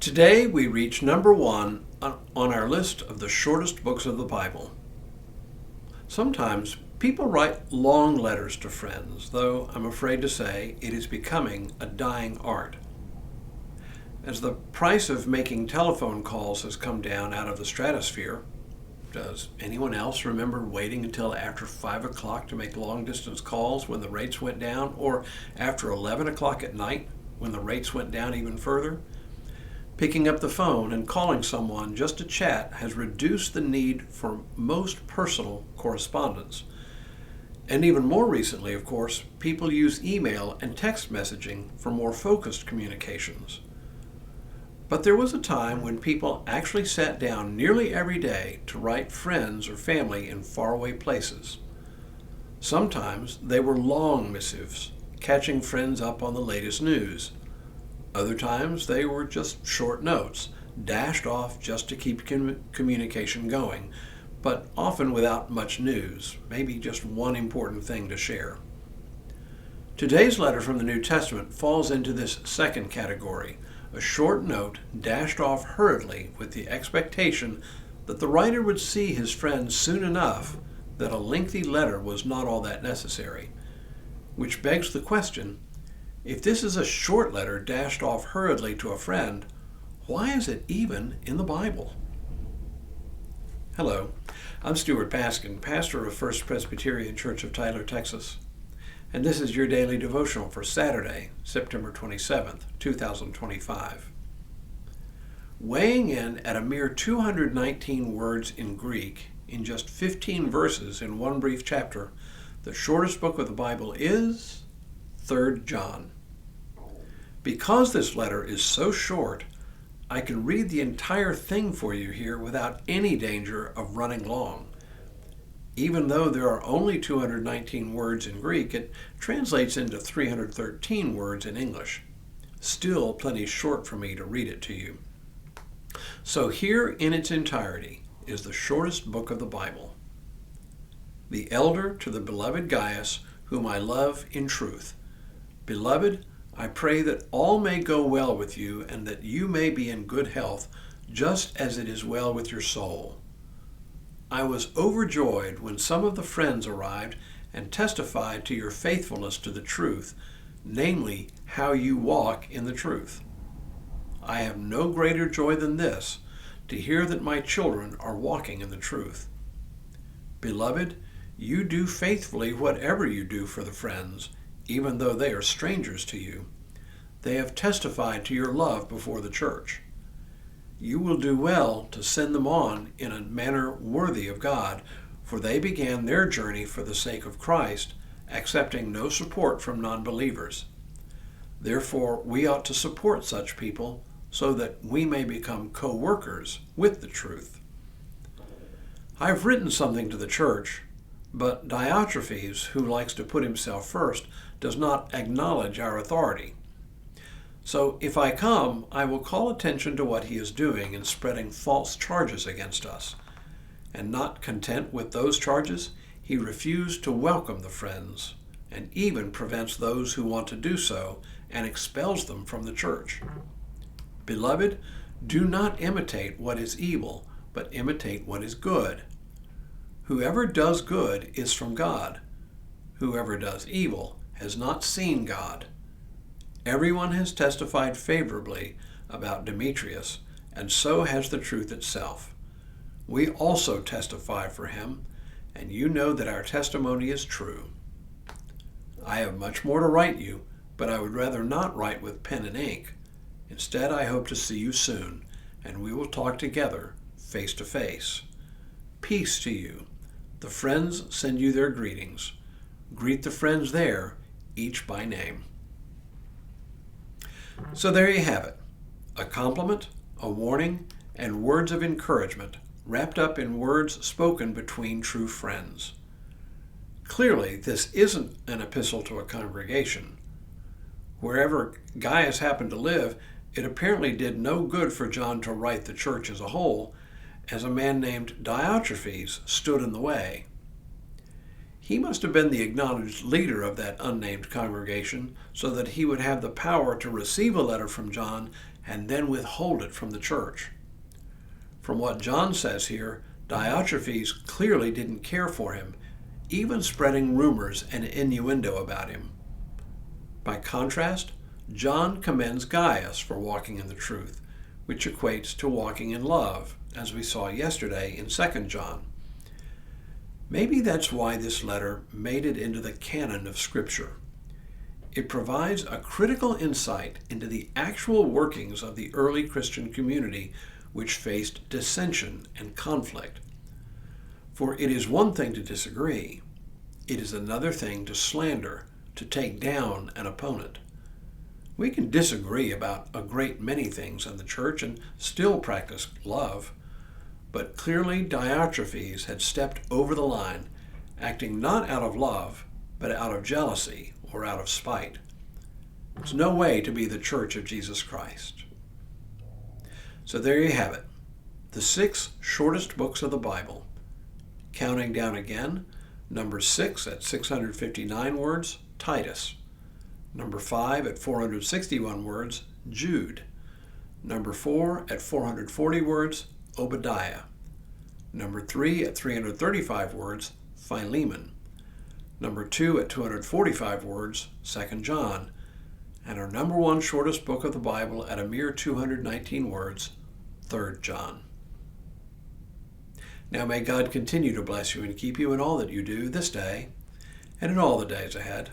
Today we reach number 1 on our list of the shortest books of the Bible. Sometimes people write long letters to friends, though I'm afraid to say it is becoming a dying art. As the price of making telephone calls has come down out of the stratosphere, does anyone else remember waiting until after 5 o'clock to make long-distance calls when the rates went down, or after 11 o'clock at night when the rates went down even further? Picking up the phone and calling someone just to chat has reduced the need for most personal correspondence. And even more recently, of course, people use email and text messaging for more focused communications. But there was a time when people actually sat down nearly every day to write friends or family in faraway places. Sometimes they were long missives, catching friends up on the latest news. Other times they were just short notes, dashed off just to keep communication going, but often without much news, maybe just one important thing to share. Today's letter from the New Testament falls into this second category, a short note dashed off hurriedly with the expectation that the writer would see his friend soon enough that a lengthy letter was not all that necessary. Which begs the question, if this is a short letter dashed off hurriedly to a friend, why is it even in the Bible? Hello, I'm Stuart Baskin, pastor of First Presbyterian Church of Tyler, Texas, and this is your daily devotional for Saturday, September 27th, 2025. Weighing in at a mere 219 words in Greek in just 15 verses in one brief chapter, the shortest book of the Bible is 3 John. Because this letter is so short, I can read the entire thing for you here without any danger of running long. Even though there are only 219 words in Greek, it translates into 313 words in English. Still plenty short for me to read it to you. So here in its entirety is the shortest book of the Bible. The elder to the beloved Gaius, whom I love in truth. Beloved, I pray that all may go well with you and that you may be in good health, just as it is well with your soul. I was overjoyed when some of the friends arrived and testified to your faithfulness to the truth, namely, how you walk in the truth. I have no greater joy than this, to hear that my children are walking in the truth. Beloved, you do faithfully whatever you do for the friends, even though they are strangers to you. They have testified to your love before the church. You will do well to send them on in a manner worthy of God, for they began their journey for the sake of Christ, accepting no support from non-believers. Therefore, we ought to support such people so that we may become co-workers with the truth. I've written something to the church, but Diotrephes, who likes to put himself first, does not acknowledge our authority. So if I come, I will call attention to what he is doing in spreading false charges against us. And not content with those charges, he refused to welcome the friends, and even prevents those who want to do so, and expels them from the church. Beloved, do not imitate what is evil, but imitate what is good. Whoever does good is from God. Whoever does evil has not seen God. Everyone has testified favorably about Demetrius, and so has the truth itself. We also testify for him, and you know that our testimony is true. I have much more to write you, but I would rather not write with pen and ink. Instead, I hope to see you soon, and we will talk together face to face. Peace to you. The friends send you their greetings. Greet the friends there, each by name. So there you have it, a compliment, a warning, and words of encouragement wrapped up in words spoken between true friends. Clearly, this isn't an epistle to a congregation. Wherever Gaius happened to live, it apparently did no good for John to write the church as a whole, as a man named Diotrephes stood in the way. He must have been the acknowledged leader of that unnamed congregation, so that he would have the power to receive a letter from John and then withhold it from the church. From what John says here, Diotrephes clearly didn't care for him, even spreading rumors and innuendo about him. By contrast, John commends Gaius for walking in the truth, which equates to walking in love, as we saw yesterday in 2 John. Maybe that's why this letter made it into the canon of Scripture. It provides a critical insight into the actual workings of the early Christian community, which faced dissension and conflict. For it is one thing to disagree. It is another thing to slander, to take down an opponent. We can disagree about a great many things in the church and still practice love, but clearly Diotrephes had stepped over the line, acting not out of love, but out of jealousy or out of spite. There's no way to be the church of Jesus Christ. So there you have it, the 6 shortest books of the Bible. Counting down again, number 6 at 659 words, Titus. Number 5 at 461 words, Jude. Number 4 at 440 words, Obadiah. Number 3 at 335 words, Philemon. Number 2 at 245 words, 2 John. And our number 1 shortest book of the Bible at a mere 219 words, 3 John. Now may God continue to bless you and keep you in all that you do this day and in all the days ahead.